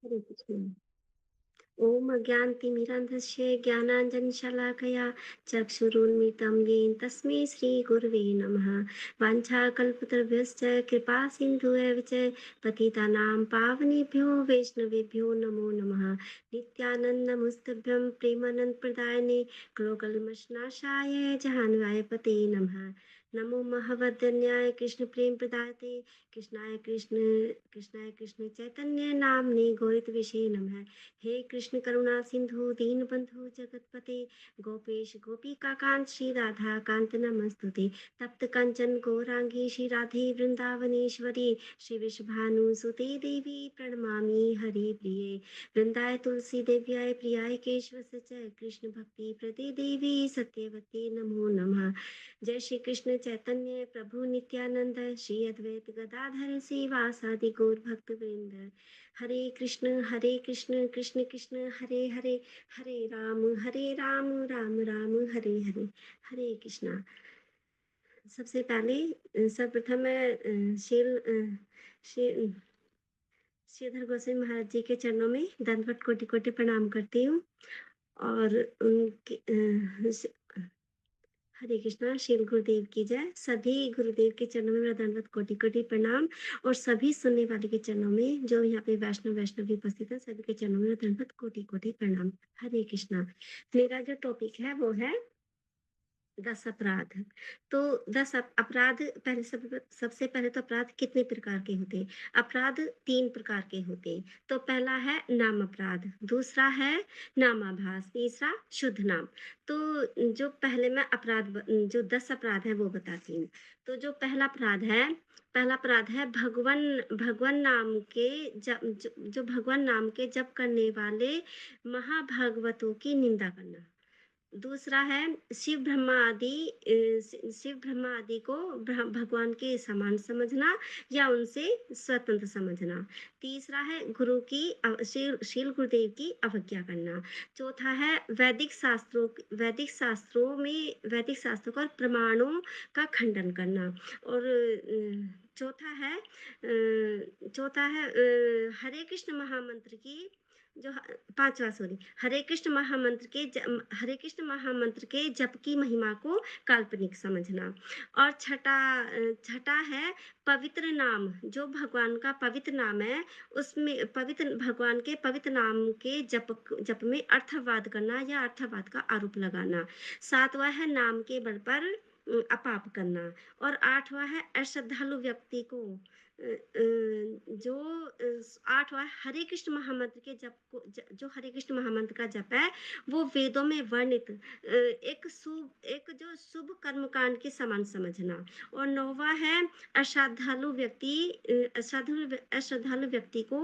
हरे कृष्ण। ॐ अज्ञानतिमिरान्धस्य ज्ञानाञ्जनशलाकया चक्षुरुन्मिलितं येन तस्मै श्रीगुरवे नमः। वाञ्छाकल्पतरुभ्यश्च कृपासिन्धुभ्यः च पतितानां पावनेभ्यो वैष्णवेभ्यो नमो नमः। नित्यानन्दमुस्तभ्यं प्रेमानन्दप्रदायिने ग्लोकल्मषनाशाय जहान्वाय पते नमः। नमो महवदन्याय कृष्ण प्रेम प्रदायते कृष्णाय कृष्ण चैतन्य नामने गौरित विषे नमः। हे कृष्ण करुणा सिंधु दीन बंधु जगतपते गोपेश गोपिका कांत श्री राधा कांत नमस्तुते। तप्त कंचन गौरांगी श्री राधे वृंदावनेश्वरी श्री विषभानु सुते देवी प्रणमामि हरि प्रिये। वृंदाय तुलसी देव्याय प्रियाय केशव च कृष्ण भक्ति प्रदे देवी सत्यवती नमो नमः। जय श्री कृष्ण चैतन्य प्रभु नित्यानंद श्री अद्वैत गदाधर श्रीवासादि गौर भक्त वृंद। हरे कृष्ण कृष्ण कृष्ण हरे हरे हरे राम राम राम हरे हरे। हरे कृष्णा। सबसे पहले सर्वप्रथम मैं श्री श्रीधर गोस्वामी महाराज जी के चरणों में दंडवत कोटि कोटि प्रणाम करती हूँ। और उनके हरे कृष्णा। श्री गुरुदेव की जय। सभी गुरुदेव के चरणों में मेरा दंडवत कोटि कोटि प्रणाम। और सभी सुनने वाले के चरणों में जो यहाँ पे वैष्णव उपस्थित है सभी के चरणों में मेरा दंडवत कोटि कोटि प्रणाम। हरे कृष्णा। मेरा जो टॉपिक है वो है 10 अपराध। तो 10 अपराध पहले सबसे पहले तो अपराध कितने प्रकार के होते हैं? अपराध 3 प्रकार के होते हैं। तो पहला है नाम अपराध, दूसरा है नामाभास, तीसरा शुद्ध नाम। तो जो पहले मैं जो 10 अपराध है वो बताती हूँ। तो जो पहला अपराध है भगवान नाम के जो भगवान नाम के जप करने वाले महाभागवतों की निंदा करना। दूसरा है शिव ब्रह्मा आदि को भगवान के समान समझना या उनसे स्वतंत्र समझना। तीसरा है शील गुरुदेव की अवज्ञा करना। चौथा है वैदिक शास्त्रों का प्रमाणों का खंडन करना। और चौथा है हरे कृष्ण महामंत्र की जो पांचवा सॉरी हरे कृष्ण महामंत्र के जप की महिमा को काल्पनिक समझना। और छठा है पवित्र नाम, जो भगवान का पवित्र नाम है उसमें भगवान के पवित्र नाम के जप में अर्थवाद करना या अर्थवाद का आरोप लगाना। सातवां है नाम के बल पर अपाप करना। और आठवां है अश्रद्धालु व्यक्ति को जो आठवां हरे कृष्ण महामंत्र के जप को जो हरे कृष्ण महामंत्र का जप है वो वेदों में वर्णित एक जो शुभ कर्म कांड के समान समझना। और नौवां है अश्रद्धालु व्यक्ति को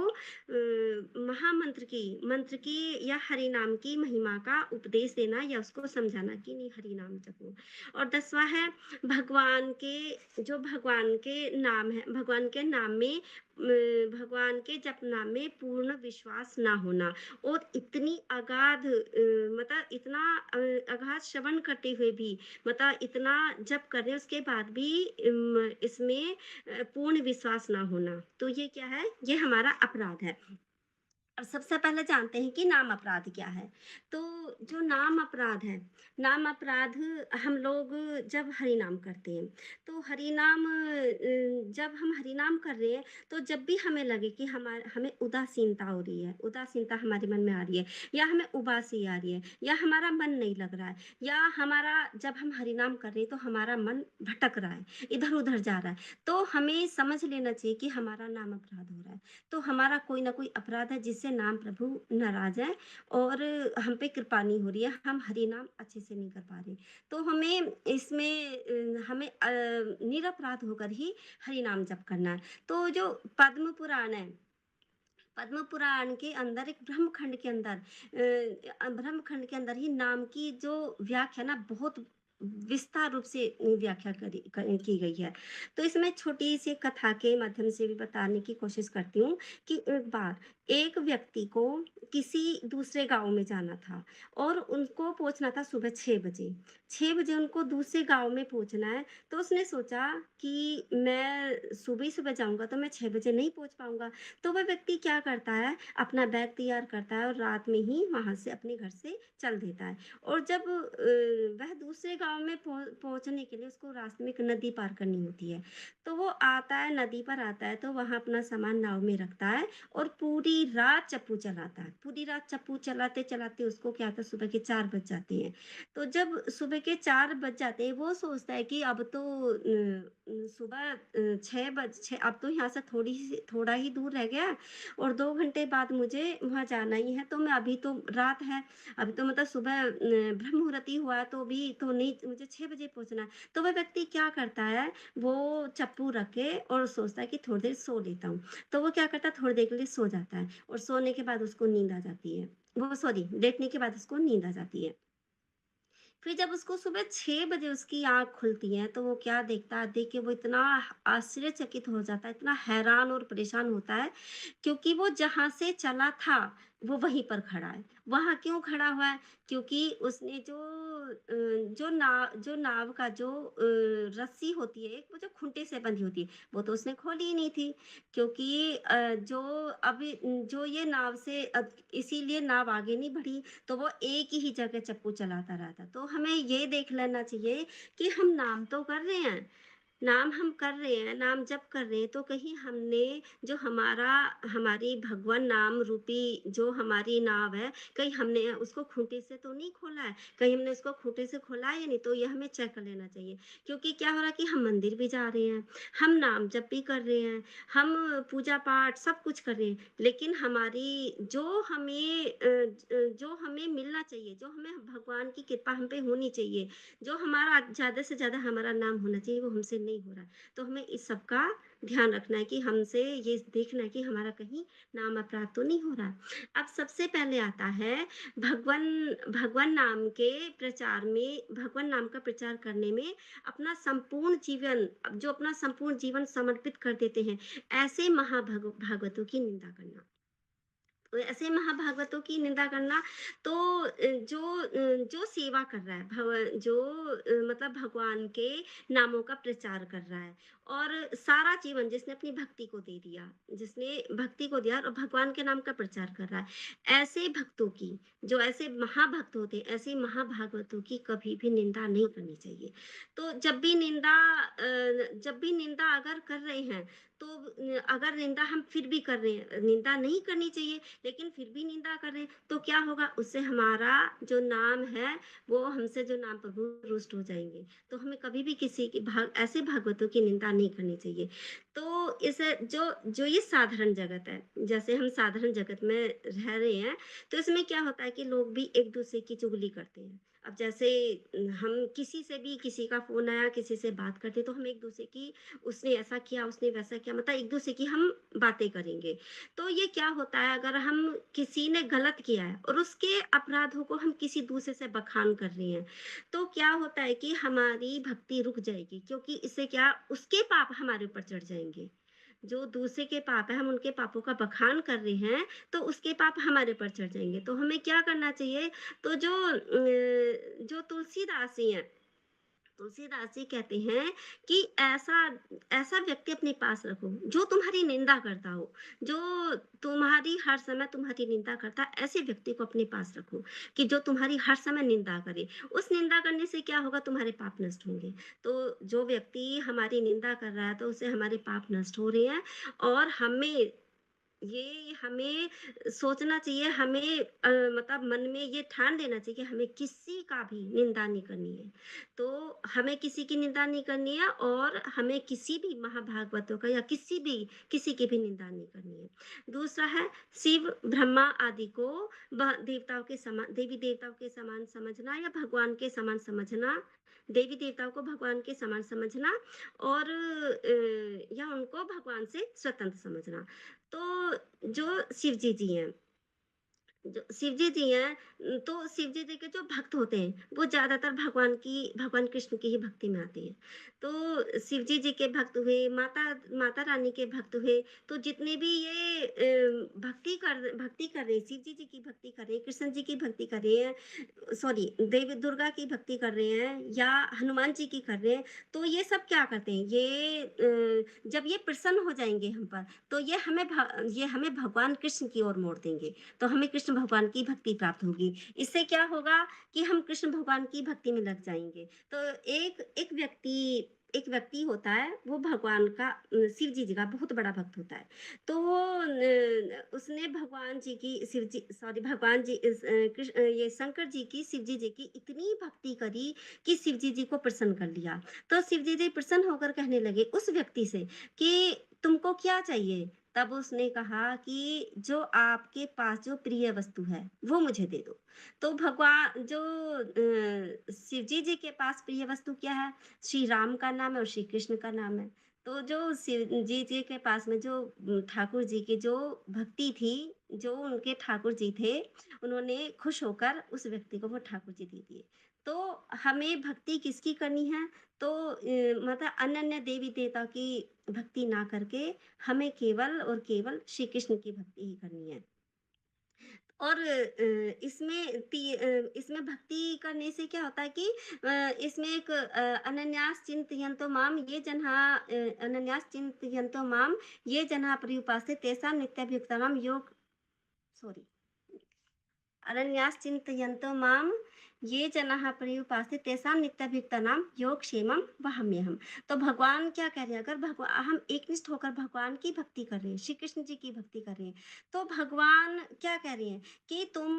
मंत्र की या हरि नाम की महिमा का उपदेश देना या उसको समझाना कि नहीं हरि नाम जपो। और 10वां है भगवान के नाम में भगवान के जप नाम में पूर्ण विश्वास ना होना। और इतनी अगाध श्रवण करते हुए भी इतना जप कर रहे उसके बाद भी इसमें पूर्ण विश्वास ना होना। तो ये क्या है? ये हमारा अपराध है। और सबसे पहले जानते हैं कि नाम अपराध क्या है। तो जो नाम अपराध हम लोग जब हरि नाम करते हैं तो जब हम हरि नाम कर रहे हैं तो जब भी हमें लगे कि हमें उदासीनता हो रही है, उदासीनता हमारे मन में आ रही है या हमें उबासी आ रही है या हमारा मन नहीं लग रहा है या जब हम हरि नाम कर रहे हैं तो हमारा मन भटक रहा है, इधर उधर जा रहा है, तो हमें समझ लेना चाहिए कि हमारा नाम अपराध हो रहा है। तो हमारा कोई ना कोई अपराध है जिससे नाम प्रभु नाराज है और हम पे कृपा नहीं हो रही है, हम हरि नाम अच्छे से नहीं कर पा रहे। तो हमें निरपराध होकर ही हरि नाम जप करना है। तो जो पद्म पुराण के अंदर एक ब्रह्मखंड के अंदर ही नाम की जो व्याख्या ना बहुत विस्तार रूप से व्याख्या की गई है। तो इसमें छोटी सी कथा के माध्यम से भी बताने की कोशिश करती हूँ कि एक बार एक व्यक्ति को किसी दूसरे गाँव में जाना था और उनको पहुँचना था सुबह 6 बजे। 6 बजे उनको दूसरे गाँव में पहुँचना है, तो उसने सोचा कि मैं सुबह ही सुबह जाऊँगा तो मैं 6 बजे नहीं पहुँच पाऊँगा। तो वह व्यक्ति क्या करता है, अपना बैग तैयार करता है और रात में ही वहाँ से अपने घर से चल देता है। और जब वह दूसरे गाँव में पहुँचने के लिए उसको रास्ते में एक नदी पार करनी होती है। तो वो आता है, नदी पर आता है, तो वहाँ अपना सामान नाव में रखता है और पूरी रात चप्पू चलाता है। पूरी रात चप्पू चलाते-चलाते उसको क्या होता है, सुबह के 4 बज जाते हैं। तो जब सुबह के 4 बज जाते हैं, वो सोचता है कि अब तो सुबह 6 अब तो यहाँ से थोड़ा ही दूर रह गया और 2 घंटे बाद मुझे वहाँ जाना ही है, तो मैं अभी तो रात है, अभी तो मतलब सुबह ब्रह्म मुहूर्त ही हुआ है, तो अभी तो नहीं, मुझे 6 बजे पहुँचना है। तो वह व्यक्ति क्या करता है, वो चप्पू रख के और सोचता है कि थोड़ी देर सो लेता हूँ। तो वो क्या करता है, थोड़ी देर के लिए सो जाता है और सोने के बाद उसको नींद आ जाती है। वो सॉरी, लेटने के बाद उसको नींद आ जाती है। फिर जब उसको सुबह 6 बजे उसकी आँख खुलती है, तो वो क्या देखता है, देख के वो इतना आश्चर्यचकित हो जाता है, इतना हैरान और परेशान होता है, क्योंकि वो जहाँ से चला था, वो वहीं पर खड़ा है। वहाँ क्यों खड़ा हुआ है? क्योंकि उसने जो नाव का जो रस्सी होती है, वो जो खूँटे से बंधी होती है, वो तो उसने खोली ही नहीं थी, क्योंकि जो ये नाव से इसीलिए नाव आगे नहीं बढ़ी, तो वो एक ही जगह चप्पू चलाता रहता। तो हमें ये देख लेना चाहिए कि हम नाम तो कर रहे हैं, नाम हम कर रहे हैं, नाम जप कर रहे हैं, तो कहीं हमने जो हमारी भगवान नाम रूपी जो हमारी नाव है, कहीं हमने उसको खूँटे से तो नहीं खोला है? कहीं हमने उसको खूँटे से खोला है या नहीं? तो ये हमें चेक कर लेना चाहिए। क्योंकि क्या हो रहा है कि हम मंदिर भी जा रहे हैं, हम नाम जप भी कर रहे हैं, हम पूजा-पाठ सब कुछ कर रहे हैं, लेकिन हमारी जो हमें मिलना चाहिए, जो हमें भगवान की कृपा हम पे होनी चाहिए, जो हमारा ज़्यादा से ज़्यादा हमारा नाम होना चाहिए, वो हमसे नहीं हो रहा है। तो हमें इस सब का ध्यान रखना है कि हमसे ये देखना है कि हमारा कहीं नाम अपराध तो नहीं हो रहा है। अब सबसे पहले आता है भगवन भगवान नाम के प्रचार में, भगवान नाम का प्रचार करने में जो अपना संपूर्ण जीवन समर्पित कर देते हैं, ऐसे भागवतों की निंदा करना। तो ऐसे महाभागवतों की निंदा करना, तो जो सेवा कर रहा है, मतलब भगवान के नामों का प्रचार कर रहा है और सारा जीवन जिसने अपनी भक्ति को दिया और भगवान के नाम का प्रचार कर रहा है, ऐसे भक्तों की, जो ऐसे महाभक्त होते हैं, ऐसे महाभागवतों की कभी भी निंदा नहीं करनी चाहिए। तो जब भी निंदा अगर कर रहे हैं, तो अगर निंदा हम फिर भी कर रहे हैं, निंदा नहीं करनी चाहिए, लेकिन फिर भी निंदा कर रहे हैं, तो क्या होगा, उससे हमारा जो नाम है, वो हमसे जो नाम प्रभु रुष्ट हो जाएँगे। तो हमें कभी भी किसी की ऐसे भागवतों की निंदा नहीं करनी चाहिए। तो जो जो ये साधारण जगत है, जैसे हम साधारण जगत में रह रहे हैं, तो इसमें क्या होता है कि लोग भी एक-दूसरे की चुगली करते हैं। अब जैसे हम किसी से भी, किसी का फ़ोन आया, किसी से बात करते हैं, तो हम एक-दूसरे की, उसने ऐसा किया, उसने वैसा किया, मतलब एक-दूसरे की हम बातें करेंगे। तो ये क्या होता है, अगर हम किसी ने गलत किया है और उसके अपराधों को हम किसी दूसरे से बखान कर रहे हैं, तो क्या होता है कि हमारी भक्ति रुक जाएगी, क्योंकि इससे क्या, उसके पाप हमारे ऊपर चढ़ जाएँगे। जो दूसरे के पाप है, हम उनके पापों का बखान कर रहे हैं, तो उसके पाप हमारे ऊपर चढ़ जाएँगे। तो हमें क्या करना चाहिए, तो जो तुलसीदास जी हैं, तुलसीदास जी कहते हैं कि ऐसा ऐसा व्यक्ति अपने पास रखो, जो तुम्हारी निंदा करता हो, जो तुम्हारी हर समय तुम्हारी निंदा करता है, ऐसे व्यक्ति को अपने पास रखो, कि जो तुम्हारी हर समय निंदा करे। उस निंदा करने से क्या होगा, तुम्हारे पाप नष्ट होंगे। तो जो व्यक्ति हमारी निंदा कर रहा है, तो उससे हमारे पाप नष्ट हो रहे हैं और हमें सोचना चाहिए, मतलब मन में ये ठान लेना चाहिए कि हमें किसी का भी निंदा नहीं करनी है। तो हमें किसी की निंदा नहीं करनी है और हमें किसी भी महाभागवतों का या किसी की भी निंदा नहीं करनी है। दूसरा है, शिव, ब्रह्मा आदि को देवी देवताओं के समान समझना या भगवान के समान समझना, देवी देवताओं को भगवान के समान समझना और या उनको भगवान से स्वतंत्र समझना। तो जो शिव जी हैं, जो शिव जी हैं तो शिव जी के जो भक्त होते हैं, वो ज़्यादातर भगवान कृष्ण की ही भक्ति में आते हैं। तो शिव जी के भक्त हुए, माता रानी के भक्त हुए, तो जितने भी ये भक्ति कर रहे हैं, शिव जी की भक्ति कर रहे हैं, कृष्ण जी की भक्ति कर रहे हैं, सॉरी देवी दुर्गा की भक्ति कर रहे हैं या हनुमान जी की कर रहे हैं, तो ये सब क्या करते हैं, जब ये प्रसन्न हो जाएँगे हम पर, तो ये हमें भगवान कृष्ण की ओर मोड़ देंगे। तो हमें कृष्ण भगवान की भक्ति प्राप्त होगी। इससे क्या होगा कि हम कृष्ण भगवान की भक्ति में लग जाएँगे। तो एक व्यक्ति होता है, वो भगवान का शिव जी का बहुत बड़ा भक्त होता है। तो वो उसने भगवान जी ये शंकर जी की शिव जी की इतनी भक्ति करी कि शिव जी को प्रसन्न कर लिया। तो शिव जी प्रसन्न होकर कहने लगे उस व्यक्ति से कि तुमको क्या चाहिए? तब उसने कहा कि जो आपके पास जो प्रिय वस्तु है, वो मुझे दे दो। तो शिव जी के पास प्रिय वस्तु क्या है? श्री राम का नाम है और श्री कृष्ण का नाम है। तो जो शिव जी के पास में जो ठाकुर जी की जो भक्ति थी, जो उनके ठाकुर जी थे, उन्होंने खुश होकर उस व्यक्ति को वो ठाकुर जी दे दिए। तो हमें भक्ति किसकी करनी है? तो मतलब अन्य-अन्य देवी-देवता की भक्ति ना करके हमें केवल और केवल श्री कृष्ण की भक्ति ही करनी है। और इसमें भक्ति करने से क्या होता है कि इसमें एक अनन्यास चिंतयन्तो माम ये जनाः पर्युपासते तेषां नित्यभियुक्तानां योग सॉरी अनन्यास चिंतयन्तो माम ये जनाः पर्युपासते तेषां नित्यभियुक्तानां योगक्षेमं वहाम्यहम्। तो भगवान क्या कह रहे हैं, अगर भगवा हम एकनिष्ठ होकर भगवान की भक्ति कर रहे हैं, श्री कृष्ण जी की भक्ति कर रहे हैं, तो भगवान क्या कह रहे हैं कि तुम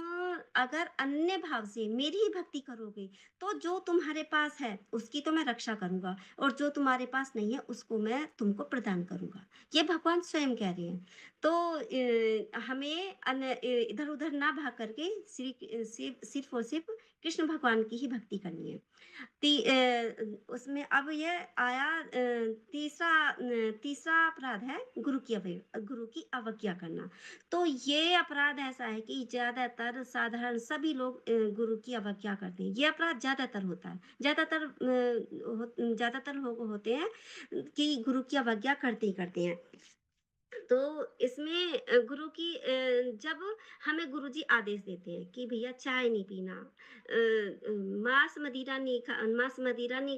अगर अन्य भाव से मेरी ही भक्ति करोगे, तो जो तुम्हारे पास है, उसकी तो मैं रक्षा करूँगा और जो तुम्हारे पास नहीं है, उसको मैं तुमको प्रदान करूँगा। ये भगवान स्वयं कह रहे हैं। तो हमें इधर-उधर ना भाग करके सिर्फ़ और सिर्फ़ कृष्ण भगवान की ही भक्ति करनी है। उसमें अब ये आया तीसरा अपराध है गुरु की अवज्ञा करना। तो ये अपराध ऐसा है कि ज़्यादातर साधारण सभी लोग गुरु की अवज्ञा करते हैं। ये अपराध ज़्यादातर होता है। ज़्यादातर लोग होते हैं कि गुरु की अवज्ञा करते ही करते हैं। तो इसमें जब हमें गुरुजी आदेश देते हैं कि भैया चाय नहीं पीना, मांस मदिरा नहीं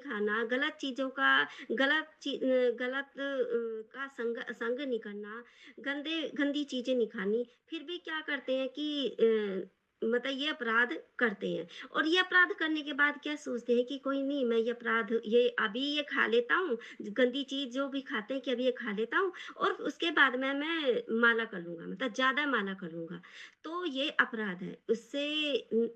खाना, का संग नहीं करना, गंदी चीज़ें नहीं खानी, फिर भी क्या करते हैं कि मतलब ये अपराध करते हैं और ये अपराध करने के बाद क्या सोचते हैं कि कोई नहीं मैं ये अभी ये खा लेता हूँ, गंदी चीज़ जो भी खाते हैं कि अभी ये खा लेता हूँ और उसके बाद में मैं माला कर लूँगा मतलब ज़्यादा माला कर लूँगा। तो ये अपराध है,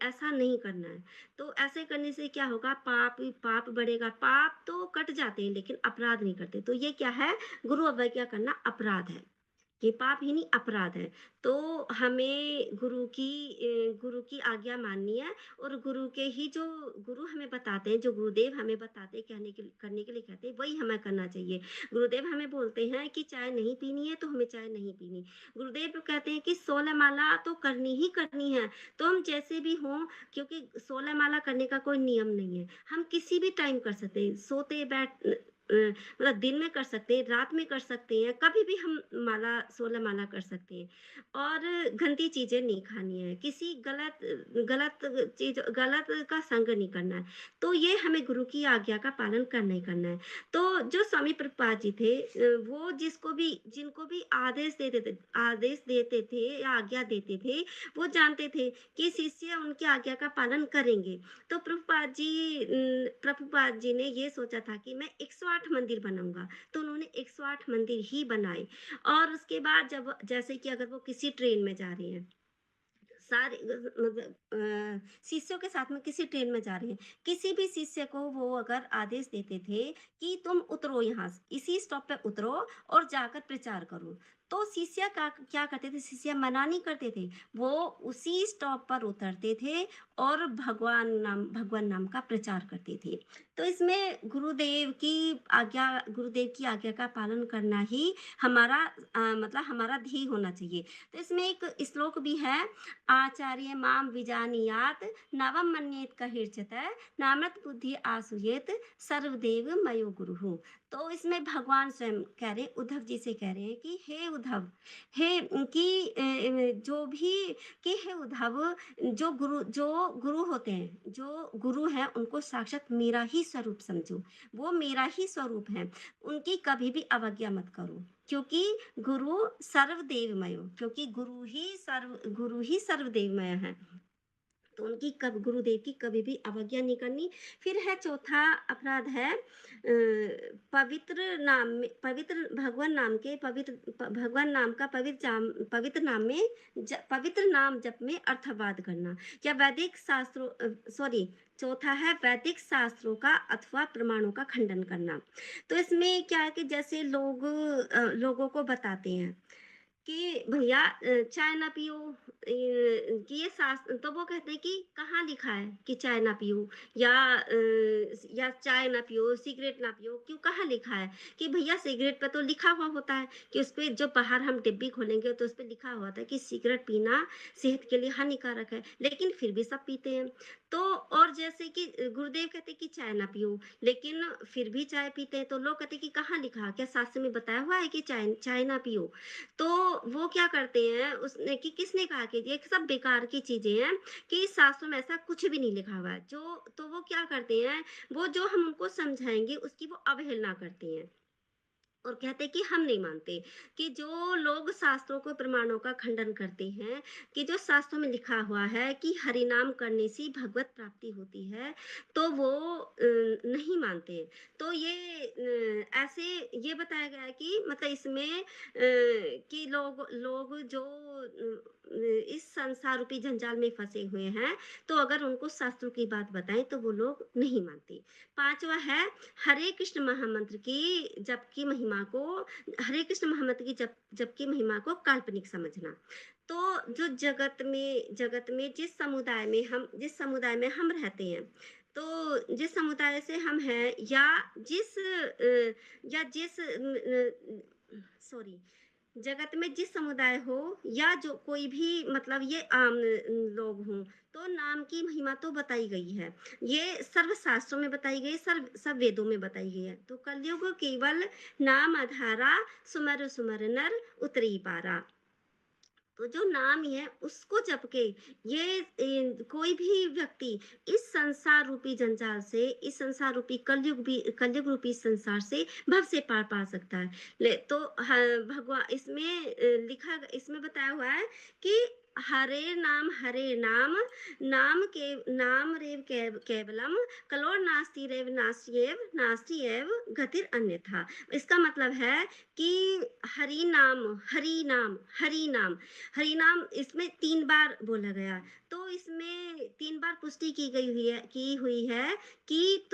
ऐसा नहीं करना है। तो ऐसे करने से क्या होगा पाप बढ़ेगा, पाप तो कट जाते हैं लेकिन अपराध नहीं कटते। तो ये क्या है? गुरु अवज्ञा करना अपराध है। ये पाप ही नहीं अपराध है। तो हमें गुरु की आज्ञा माननी है और गुरु हमें बताते हैं, जो गुरुदेव हमें बताते हैं करने के लिए कहते हैं, वही हमें करना चाहिए। गुरुदेव हमें बोलते हैं कि चाय नहीं पीनी है, तो हमें चाय नहीं पीनी। गुरुदेव कहते हैं कि 16 माला तो करनी ही करनी है, तो हम जैसे भी हों क्योंकि 16 माला करने का कोई नियम नहीं है। हम किसी भी टाइम कर सकते हैं, मतलब दिन में कर सकते हैं, रात में कर सकते हैं, कभी भी हम 16 माला कर सकते हैं और गंदी चीज़ें नहीं खानी है, किसी गलत का संग नहीं करना है। तो ये हमें गुरु की आज्ञा का पालन करना ही करना है। तो जो स्वामी प्रभुपाद जी थे वो जिनको भी आदेश देते थे या आज्ञा देते थे, वो जानते थे कि शिष्य उनकी आज्ञा का पालन करेंगे। तो प्रभुपाद जी ने ये सोचा था कि मैं 108 मंदिर बनाऊँगा, तो उन्होंने 108 मंदिर ही बनाए और उसके बाद जब जैसे कि अगर वो किसी ट्रेन में जा रहे हैं, शिष्यों के साथ में किसी ट्रेन में जा रहे हैं, किसी भी शिष्य को वो अगर आदेश देते थे कि तुम उतरो यहाँ से, इसी स्टॉप पे उतरो और जाकर प्रचार करो। तो शिष्य का क्या करते थे, शिष्य मना नहीं करते थे। वो उसी स्टॉप पर उतरते थे और भगवान नाम का प्रचार करते थे। तो इसमें गुरुदेव की आज्ञा का पालन करना ही हमारा मतलब हमारा ध्येय होना चाहिए। तो इसमें एक श्लोक भी है, आचार्य माम विजानीयात नवम मन्येत कहिर्चितः नामृत बुद्धि आसुयेत सर्वदेव मयो गुरुः। तो इसमें भगवान स्वयं कह रहे हैं, उद्धव जी से कह रहे हैं कि हे उद्धव, हे जो भी कि हे उद्धव, जो गुरु होते हैं, जो गुरु हैं उनको साक्षात मेरा ही स्वरूप समझो। वो मेरा ही स्वरूप है। उनकी कभी भी अवज्ञा मत करो, क्योंकि क्योंकि गुरु ही सर्वदेवमय है। तो उनकी कब गुरुदेव की कभी भी अवज्ञा नहीं करनी। फिर है चौथा अपराध है भगवान नाम का पवित्र नाम जप में अर्थवाद करना, या वैदिक शास्त्रों सॉरी चौथा है वैदिक शास्त्रों का अथवा प्रमाणों का खंडन करना। तो इसमें क्या है कि जैसे लोगों को बताते हैं कि भैया चाय ना पियो, कि ये शास्त्र, तो वो कहते हैं कि कहाँ लिखा है कि चाय ना पियो, या चाय ना पियो, सिगरेट ना पियो, क्यों, कहाँ लिखा है? कि भैया सिगरेट पे तो लिखा हुआ होता है कि उस पे जो बाहर हम डिब्बी खोलेंगे तो उस पे लिखा हुआ होता है कि सिगरेट पीना सेहत के लिए हानिकारक है, लेकिन फिर भी सब पीते हैं। तो और जैसे कि गुरुदेव कहते हैं कि चाय ना पियो, लेकिन फिर भी चाय पीते हैं, तो लोग कहते हैं कि कहाँ लिखा, क्या शास्त्र में बताया हुआ है कि चाय चाय ना पियो? तो वो क्या करते हैं, उसने कि किसने कहा कि ये सब बेकार की चीजें हैं, कि इस शास्त्रों में ऐसा कुछ भी नहीं लिखा हुआ है। जो तो वो क्या करते हैं, वो जो हम उनको समझाएंगे उसकी वो अवहेलना करते हैं और कहते हैं कि हम नहीं मानते। कि जो लोग शास्त्रों को प्रमाणों का खंडन करते हैं, कि जो शास्त्रों में लिखा हुआ है कि हरि नाम करने से भगवत प्राप्ति होती है, तो वो नहीं मानते। तो ये ऐसे ये बताया गया है कि मतलब इसमें कि लोग जो इस संसार रूपी जंजाल में फंसे हुए हैं, तो अगर उनको शास्त्रों की बात बताएं तो वो लोग नहीं मानते। पांचवा है हरे कृष्ण महामंत्र की जप की महिमा को हरे कृष्ण महामंत्र की जप की महिमा को काल्पनिक समझना। तो जो जगत में जिस समुदाय में हम रहते हैं, तो जिस समुदाय से हम हैं, या जिस सॉरी जगत में जिस समुदाय हो, या जो कोई भी मतलब ये आम लोग हों, तो नाम की महिमा तो बताई गई है। ये सर्व शास्त्रों में बताई गई, सब वेदों में बताई गई है। तो कलयुग केवल नाम आधारा, सुमर सुमर नर उतरी पारा। तो जो नाम ही है उसको जप के कोई भी व्यक्ति इस संसार रूपी जंजाल से, इस संसार रूपी कलयुग रूपी संसार से भव से पार पा सकता है। तो भगवान इसमें बताया हुआ है कि हरे नाम नाम रेव केवलम कलोर नास्ति एव गतिर अन्यथा। इसका मतलब है कि हरि नाम हरि नाम इसमें 3 बार बोला गया। तो इसमें 3 बार पुष्टि की हुई है कि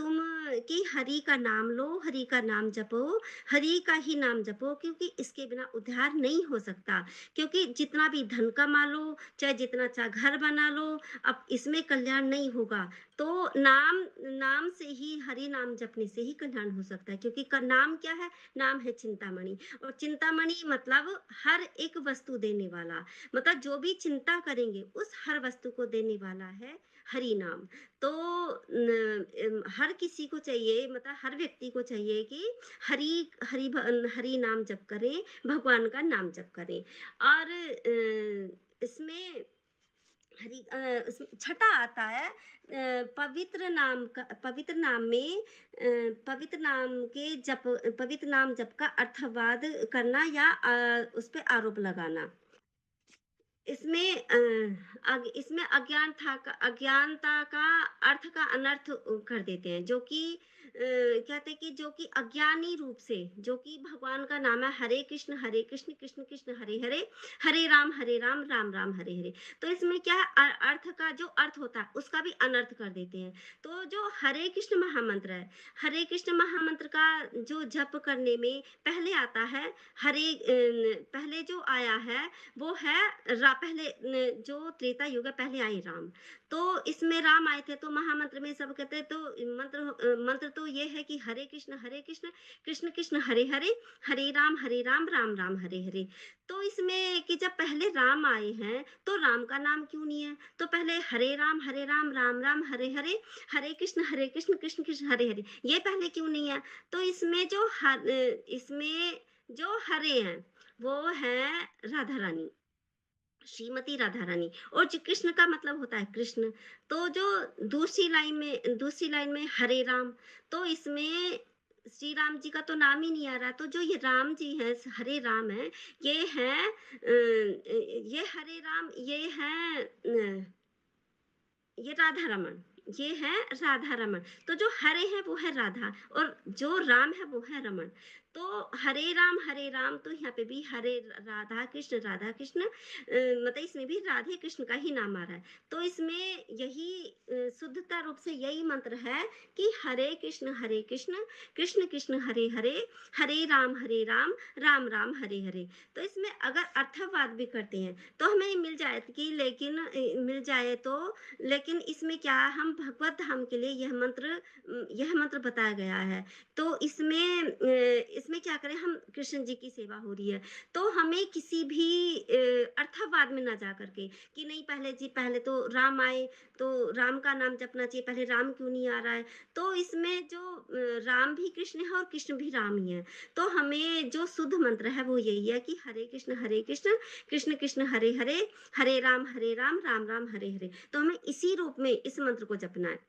कि हरि का नाम लो, हरि का नाम जपो, हरि का ही नाम जपो, क्योंकि इसके बिना उद्धार नहीं हो सकता। क्योंकि जितना भी धन कमा लो, चाहे जितना चाहे घर बना लो, अब इसमें कल्याण नहीं होगा। तो नाम से ही, हरि नाम जपने से ही कल्याण हो सकता है, क्योंकि नाम क्या है? नाम है चिंतामणि। और चिंतामणि मतलब हर एक वस्तु देने वाला, मतलब जो भी चिंता करेंगे उस हर वस्तु को देने वाला है हरि नाम। तो हर किसी को चाहिए, मतलब हर व्यक्ति को चाहिए कि हरि नाम जप करें, भगवान का नाम जप करें। और इसमें छठा आता है पवित्र नाम जप का अर्थवाद करना, या उस पे आरोप लगाना। इसमें अज्ञानता का अर्थ का अनर्थ कर देते हैं, जो कि कहते हैं कि जो कि अज्ञानी रूप से, जो कि भगवान का नाम है हरे कृष्ण, कृष्ण कृष्ण हरे हरे, हरे राम, राम राम हरे हरे। तो इसमें क्या है अर्थ का जो अर्थ होता है उसका भी अनर्थ कर देते हैं। तो जो हरे कृष्ण महामंत्र है, हरे कृष्ण महामंत्र का जो जप करने में पहले आता है पहले जो आया है वो है पहले जो त्रेता युग है पहले आए राम। तो इसमें राम आए थे तो महामंत्र में सब कहते हैं तो मंत्र तो ये है कि हरे कृष्ण, कृष्ण कृष्ण हरे हरे, हरे राम, राम राम हरे हरे। तो इसमें कि जब पहले राम आए हैं तो राम का नाम क्यों नहीं है? तो पहले हरे राम, राम राम हरे हरे, हरे कृष्ण, कृष्ण कृष्ण हरे हरे, ये पहले क्यों नहीं है? तो इसमें जो हरे हैं वो है राधा रानी, श्रीमती राधा रानी, और जो कृष्ण का मतलब होता है कृष्ण। तो जो दूसरी लाइन में हरे राम, तो इसमें श्री राम जी का तो नाम ही नहीं आ रहा। तो जो ये राम जी हैं, हरे राम है, ये हैं ये हरे राम, ये राधा रमन, ये है राधा रमन। तो जो हरे है वो है राधा और जो राम है वो है रमन। तो हरे राम, तो यहाँ पे भी हरे राधा कृष्ण मतलब इसमें भी राधे कृष्ण का ही नाम आ रहा है। तो इसमें यही शुद्धता रूप से यही मंत्र है कि हरे कृष्ण, कृष्ण कृष्ण हरे हरे, हरे राम, राम राम हरे हरे। तो इसमें अगर अर्थवाद भी करते हैं तो हमें मिल जाए कि मिल जाए तो, लेकिन इसमें क्या है, हम भगवत धाम के लिए यह मंत्र बताया गया है। तो इसमें क्या करें, हम कृष्ण जी की सेवा हो रही है, तो हमें किसी भी अर्थवाद में ना जा करके कि नहीं पहले तो राम आए तो राम का नाम जपना चाहिए, पहले राम क्यों नहीं आ रहा है? तो इसमें जो राम भी कृष्ण है और कृष्ण भी राम ही है। तो हमें जो शुद्ध मंत्र है वो यही है कि हरे कृष्ण, कृष्ण कृष्ण हरे हरे, हरे राम, राम राम हरे हरे। तो हमें इसी रूप में इस मंत्र को जपना है।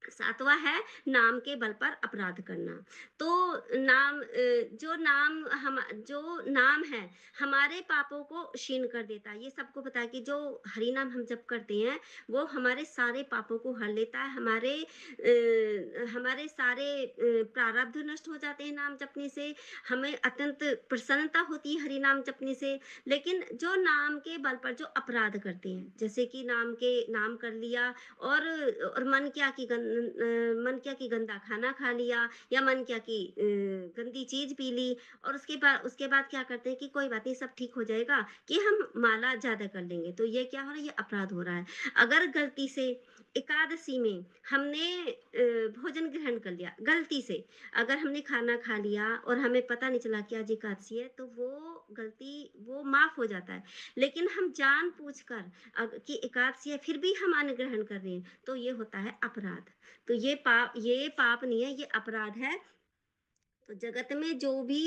सातवां है नाम के बल पर अपराध करना। तो जो नाम है हमारे पापों को क्षीण कर देता है। ये सबको पता है कि जो हरि नाम हम जप करते हैं वो हमारे सारे पापों को हर लेता है। हमारे सारे प्रारब्ध नष्ट हो जाते हैं नाम जपने से। हमें अत्यंत प्रसन्नता होती है हरि नाम जपने से। लेकिन जो नाम के बल पर जो अपराध करते हैं, जैसे कि नाम कर लिया और मन क्या कि गंदा खाना खा लिया, या मन क्या कि गंदी चीज पी ली, और उसके बाद क्या करते हैं कि कोई बात नहीं सब ठीक हो जाएगा, कि हम माला ज्यादा कर लेंगे। तो ये क्या हो रहा है, ये अपराध हो रहा है। अगर गलती से एकादशी में हमने भोजन ग्रहण कर लिया गलती से, अगर हमने खाना खा लिया और हमें पता नहीं चला कि आज एकादशी है, तो वो माफ हो जाता है। लेकिन हम जानबूझकर कि एकादशी है फिर भी हम अन्न ग्रहण कर रहे हैं, तो ये होता है अपराध। तो ये पाप नहीं है, ये अपराध है। तो जगत में जो भी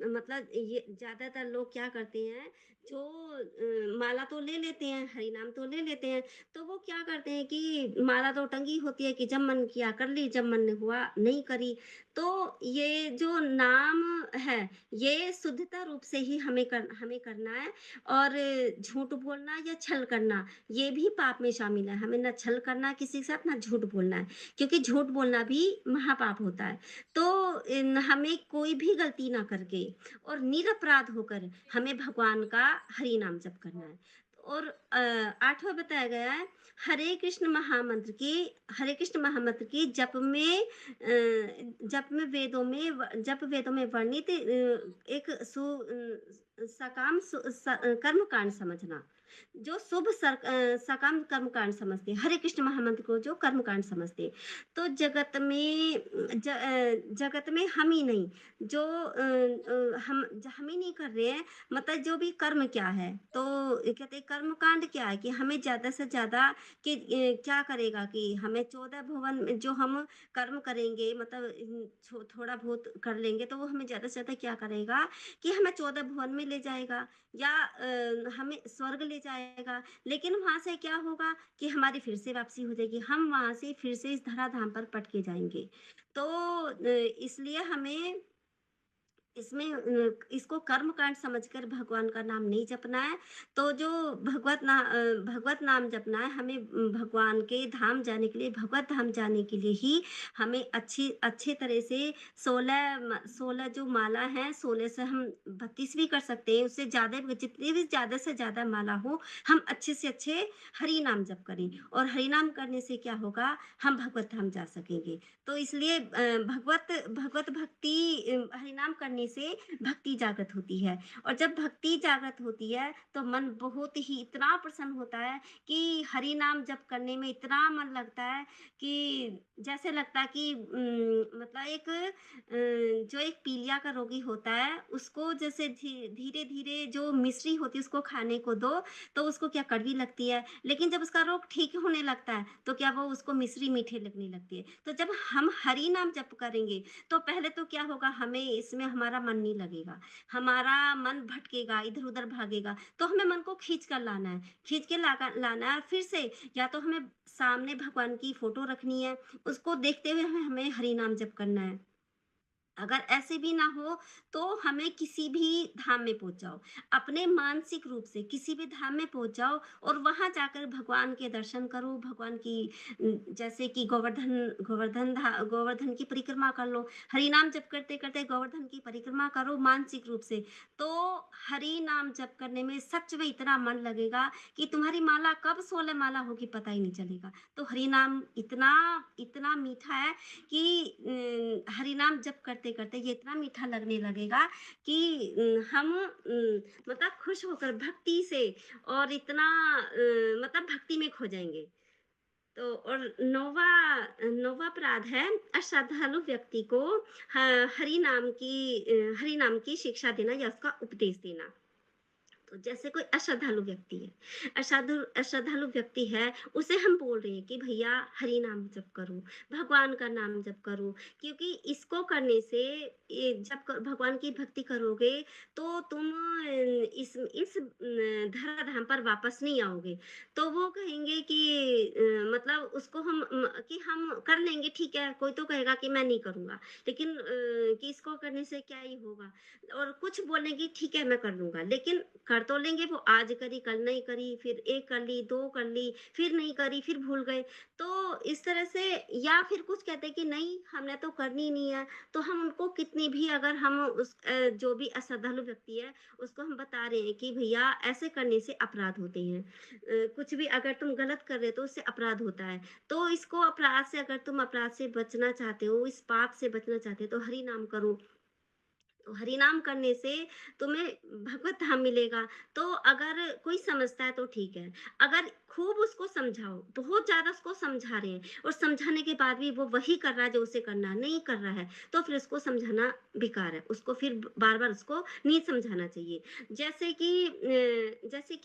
मतलब ये ज्यादातर लोग क्या करते हैं, जो माला तो ले लेते हैं, हरि नाम तो ले लेते हैं, तो वो क्या करते हैं कि माला तो टंगी होती है कि जब मन किया कर ली, जब मन हुआ नहीं करी। तो ये जो नाम है, ये शुद्धता रूप से ही हमें करना है। और झूठ बोलना या छल करना, ये भी पाप में शामिल है। हमें ना छल करना है किसी के साथ, ना झूठ बोलना है, क्योंकि झूठ बोलना भी महापाप होता है। तो हमें कोई भी गलती ना करके और निरपराध होकर हमें भगवान का हरि नाम जप करना है। और 8वां बताया गया है हरे कृष्ण महामंत्र की जप वेदों में वर्णित एक कर्म कांड समझना, जो सकाम कर्म कांड समझते हैं, हरे कृष्ण महामंत्र को जो कर्म कांड समझते हैं। तो जगत में हम ही नहीं, जो हम ही नहीं कर रहे हैं, मतलब जो भी कर्म क्या है, तो कहते हैं कर्म कांड क्या है कि हमें ज्यादा से ज्यादा कि क्या करेगा कि हमें 14 भुवन में जो हम कर्म करेंगे, मतलब थोड़ा बहुत कर लेंगे, तो वो हमें ज्यादा से ज्यादा क्या करेगा कि हमें 14 भुवन में ले जाएगा, या हमें स्वर्ग ले जाएगा। लेकिन वहां से क्या होगा कि हमारी फिर से वापसी हो जाएगी, हम वहां से फिर से इस धराधाम पर पट के जाएंगे। तो इसलिए हमें इसमें इसको कर्मकांड समझकर भगवान का नाम नहीं जपना है। तो जो भगवत नाम जपना है, हमें भगवान के धाम जाने के लिए, भगवत धाम जाने के लिए ही हमें अच्छे तरह से 16 जो माला है, 16 से हम 32 भी कर सकते हैं, उससे ज़्यादा भी, जितनी भी ज़्यादा से ज़्यादा माला हो, हम अच्छे से अच्छे हरि नाम जप करें, और हरि नाम करने से क्या होगा, हम भगवत धाम जा सकेंगे। तो इसलिए भगवत भक्ति, हरिनाम करने से भक्ति जागृत होती है, और जब भक्ति जागृत होती है तो मन बहुत ही इतना प्रसन्न होता है कि हरि नाम जप करने में इतना मन लगता है कि जैसे लगता है कि मतलब जो एक पीलिया का रोगी होता है, उसको जैसे धीरे धीरे जो मिश्री होती है उसको खाने को दो, तो उसको क्या कड़वी लगती है, लेकिन जब उसका रोग ठीक होने लगता है तो क्या वो उसको मिश्री मीठे लगने लगती है। तो जब हम हरि नाम जप करेंगे तो पहले तो क्या होगा, हमें इसमें हमारा मन नहीं लगेगा, हमारा मन भटकेगा, इधर-उधर भागेगा, तो हमें मन को खींच कर लाना है, खींच के लाना है फिर से, या तो हमें सामने भगवान की फ़ोटो रखनी है, उसको देखते हुए हमें हमें हरि नाम जप करना है। अगर ऐसे भी ना हो, तो हमें किसी भी धाम में पहुँच जाओ। अपने मानसिक रूप से किसी भी धाम में पहुँच जाओ और वहाँ जाकर भगवान के दर्शन करो, भगवान की जैसे कि गोवर्धन की परिक्रमा कर लो। हरि नाम जप करते-करते गोवर्धन की परिक्रमा करो मानसिक रूप से। तो हरि नाम जप करने में सच में इतना मन लगेगा कि तुम्हारी माला कब 16 माला होगी पता ही नहीं चलेगा। तो हरि नाम इतना इतना मीठा है कि हरि नाम जप करते-करते ये इतना मीठा लगने लगेगा कि मतलब खुश होकर भक्ति से, और इतना मतलब भक्ति में खो जाएँगे। तो और 9वां अपराध है अश्रद्धालु व्यक्ति को ह हरि नाम की शिक्षा देना या उसका उपदेश देना। तो जैसे कोई अश्रद्धालु व्यक्ति है, अश्रद्धालु व्यक्ति है, उसे हम बोल रहे हैं कि भैया हरि नाम जप करो, भगवान का नाम जप करो, क्योंकि इसको करने से, ये जब भगवान की भक्ति करोगे तो तुम इस धराधाम पर वापस नहीं आओगे। तो वो कहेंगे कि मतलब उसको कि हम कर लेंगे, ठीक है, कोई तो कहेगा कि मैं नहीं करूँगा, लेकिन कि इसको करने से क्या ही होगा, और कुछ बोलेंगे ठीक है मैं कर लूँगा, लेकिन कर तो लेंगे, वो आज करी, कल नहीं करी, फिर 1 कर ली, 2 कर ली, फिर नहीं करी, फिर भूल गए। तो इस तरह से, या फिर कुछ कहते हैं कि नहीं हमने तो करनी नहीं है, तो हम उनको कितनी भी, अगर हम जो भी अश्रद्धालु व्यक्ति है, उसको हम बता रहे हैं कि भैया ऐसे करने से अपराध होते हैं। कुछ भी अगर तुम गलत कर रहे हो तो उससे अपराध होता है। तो इसको अपराध से, अगर तुम अपराध से बचना चाहते हो, इस पाप से बचना चाहते हो तो हरि नाम करो। तो हरि नाम करने से तुम्हें भगवत धाम मिलेगा। तो अगर कोई समझता है तो ठीक है, अगर खूब उसको समझाओ, बहुत ज़्यादा उसको समझा रहे हैं और समझाने के बाद भी वो वही कर रहा है जो उसे करना नहीं कर रहा है, तो फिर उसको समझाना बेकार है। उसको फिर बार-बार उसको नहीं समझाना चाहिए। जैसे कि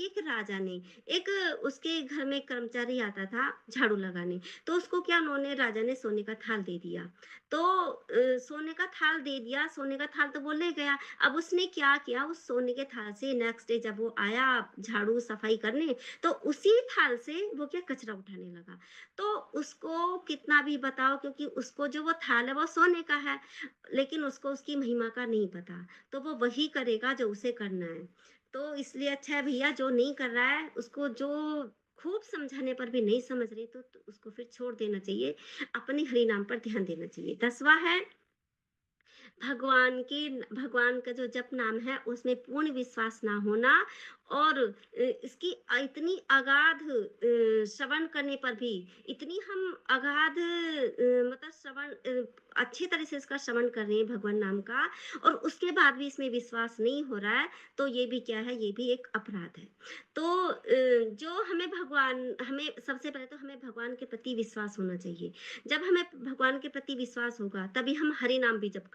एक राजा ने, एक उसके घर में एक कर्मचारी आता था झाड़ू लगाने, तो उसको क्या, उन्होंने राजा ने सोने का थाल दे दिया। तो सोने का थाल दे दिया, सोने का थाल तो वो ले गया। अब उसने क्या किया, उस सोने के थाल से नेक्स्ट डे जब वो आया झाड़ू सफाई करने, तो उसी थाल से वो क्या, कचरा उठाने लगा। तो उसको कितना भी बताओ, क्योंकि उसको जो वो थाल है वो सोने का है, लेकिन उसको उसकी महिमा का नहीं पता। तो वो वही करेगा जो उसे करना है। तो इसलिए अच्छा है भैया, जो नहीं कर रहा है उसको, जो खूब समझाने पर भी नहीं समझ रहे, तो उसको फिर छोड़ देना चाहिए। अपने हरि नाम पर ध्यान देना चाहिए। 10वां है, भगवान का जो जप नाम है उसमें पूर्ण विश्वास ना होना, और इसकी इतनी अगाध श्रवण करने पर भी, इतनी हम अगाध मतलब अच्छी तरह से इसका श्रवण कर रहे हैं भगवान नाम का, और उसके बाद भी इसमें विश्वास नहीं हो रहा है, तो ये भी क्या है, ये भी एक अपराध है। तो जो हमें सबसे पहले तो हमें भगवान के प्रति विश्वास होना चाहिए। जब हमें भगवान के प्रति विश्वास होगा, तभी हम हरि नाम भी जप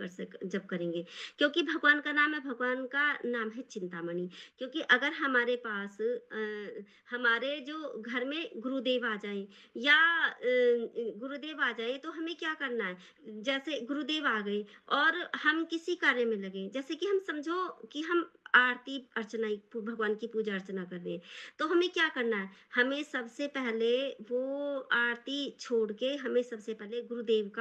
करेंगे, क्योंकि भगवान का नाम है चिंतामणि। क्योंकि अगर हमारे पास हमारे जो घर में गुरुदेव आ जाएँ, या गुरुदेव आ जाएँ, तो हमें क्या करना है? जैसे गुरुदेव आ गए और हम किसी कार्य में लगे, जैसे कि हम समझो कि हम आरती अर्चना भगवान की पूजा अर्चना कर रहे हैं। तो हमें क्या करना है? हमें सबसे पहले वो आरती छोड़ के हमें सबसे पहले गुरुदेव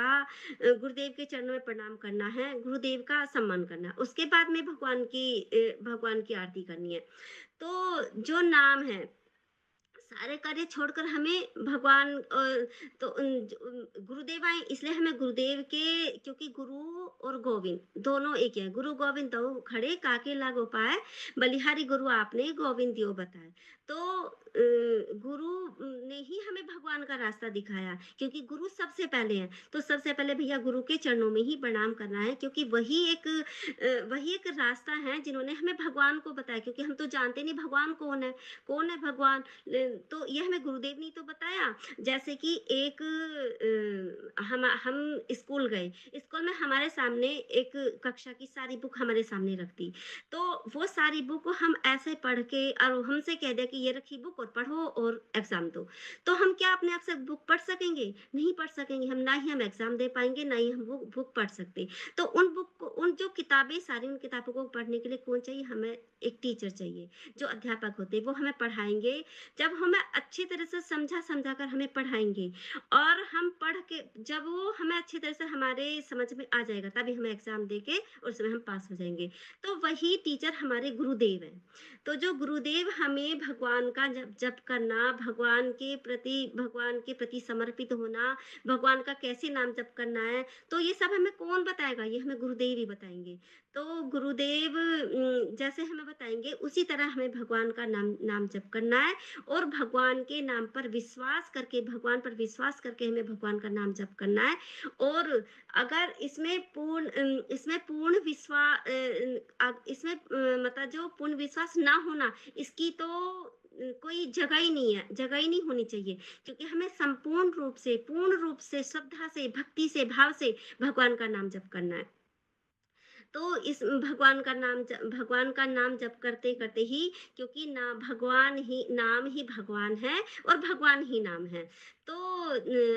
के चरणों में प्रणाम करना है, गुरुदेव का सम्मान करना है। उसके बाद में भगवान की आरती करनी है। तो जो नाम है, सारे कार्य छोड़कर हमें तो गुरुदेव आए, इसलिए हमें गुरुदेव के, क्योंकि गुरु और गोविंद दोनों एक ही है। गुरु गोविंद दो खड़े काके लागो पाए, बलिहारी गुरु आपने गोविंद दियो बताए। तो गुरु ने ही हमें भगवान का रास्ता दिखाया, क्योंकि गुरु सबसे पहले हैं। तो सबसे पहले भैया गुरु के चरणों में ही प्रणाम करना है, क्योंकि वही एक रास्ता है जिन्होंने हमें भगवान को बताया, क्योंकि हम तो जानते नहीं भगवान कौन है। कौन है भगवान? तो ये हमें गुरुदेव ने तो बताया। जैसे कि हम स्कूल गए, स्कूल में हमारे सामने एक कक्षा की सारी बुक हमारे सामने रख दी। तो वो सारी बुक हम ऐसे पढ़ के और हमसे कह दिया कि ये रखी बुक और पढ़ो और एग्जाम दो। तो हम क्या अपने आप से बुक पढ़ सकेंगे? नहीं पढ़ सकेंगे। हम ना ही हम एग्जाम दे पाएंगे, ना ही हम वो बुक पढ़ सकते। तो उन जो किताबें सारी, उन किताबों को पढ़ने के लिए कौन चाहिए? हमें एक टीचर चाहिए, जो अध्यापक होते हैं, वो हमें पढ़ाएंगे। जब हमें अच्छी तरह से समझा कर हमें पढ़ाएँगे, और हम पढ़ के जब वो हमें अच्छी तरह से हमारे समझ में आ जाएगा, तभी हम एग्ज़ाम देके उसमें हम पास हो जाएँगे। तो वही टीचर हमारे गुरुदेव हैं। तो जो गुरुदेव हमें भगवान का जप जप करना, भगवान के प्रति समर्पित होना, भगवान का कैसे नाम जप करना है, तो ये सब हमें कौन बताएगा? ये हमें गुरुदेव ही बताएँगे। तो गुरुदेव जैसे हमें बताएँगे, उसी तरह हमें भगवान का नाम नाम जप करना है, और भगवान पर विश्वास करके हमें भगवान का नाम जप करना है। और अगर मतलब जो पूर्ण विश्वास ना होना, इसकी तो कोई जगह ही नहीं होनी चाहिए, क्योंकि हमें संपूर्ण रूप से, पूर्ण रूप से, श्रद्धा से, भक्ति से, भाव से भगवान का नाम जप करना है। तो इस भगवान का नाम जप करते-करते ही, क्योंकि नाम ही भगवान है, और भगवान ही नाम है। तो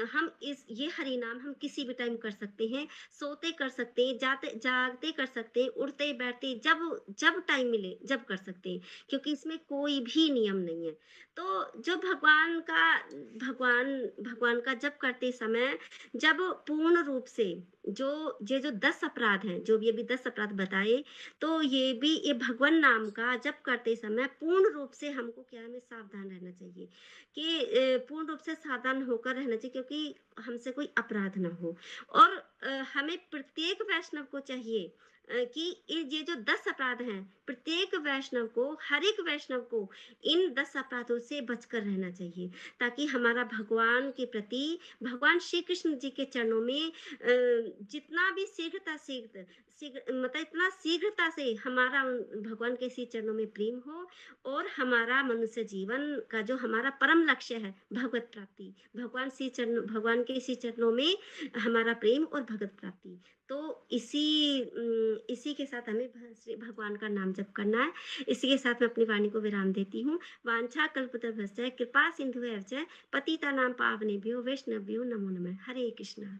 हम इस ये हरि नाम हम किसी भी टाइम कर सकते हैं, सोते कर सकते हैं, जागते कर सकते हैं, उठते-बैठते जब जब टाइम मिले, जब कर सकते हैं, क्योंकि इसमें कोई भी नियम नहीं है। तो जो भगवान का जप करते समय, जब पूर्ण रूप से जो जो 10 अपराध हैं, जो भी अभी 10 अपराध बताए, तो ये भगवान नाम का जप करते समय पूर्ण रूप से हमको क्या है, हमें सावधान रहना चाहिए कि पूर्ण रूप से सावधान होकर रहना चाहिए, क्योंकि हमसे कोई अपराध ना हो। और हमें प्रत्येक वैष्णव को चाहिए कि ये जो 10 अपराध हैं, प्रत्येक वैष्णव को, हर एक वैष्णव को इन 10 अपराधों से बचकर रहना चाहिए, ताकि हमारा भगवान के प्रति, भगवान श्री कृष्ण जी के चरणों में जितना भी इतना शीघ्रता से हमारा भगवान के श्री चरणों में प्रेम हो, और हमारा मनुष्य जीवन का जो हमारा परम लक्ष्य है, भगवत प्राप्ति, भगवान के श्री चरणों में हमारा प्रेम और भगवत प्राप्ति। तो इसी के साथ हमें श्री भगवान का नाम जप करना है। इसी के साथ मैं अपनी वाणी को विराम देती हूँ। वांछा कल्पतरुभ्यश्च कृपा सिंधुभ्यश्च पतितानां पावनेभ्यो वैष्णवेभ्यो नमो नमः। हरे कृष्णा।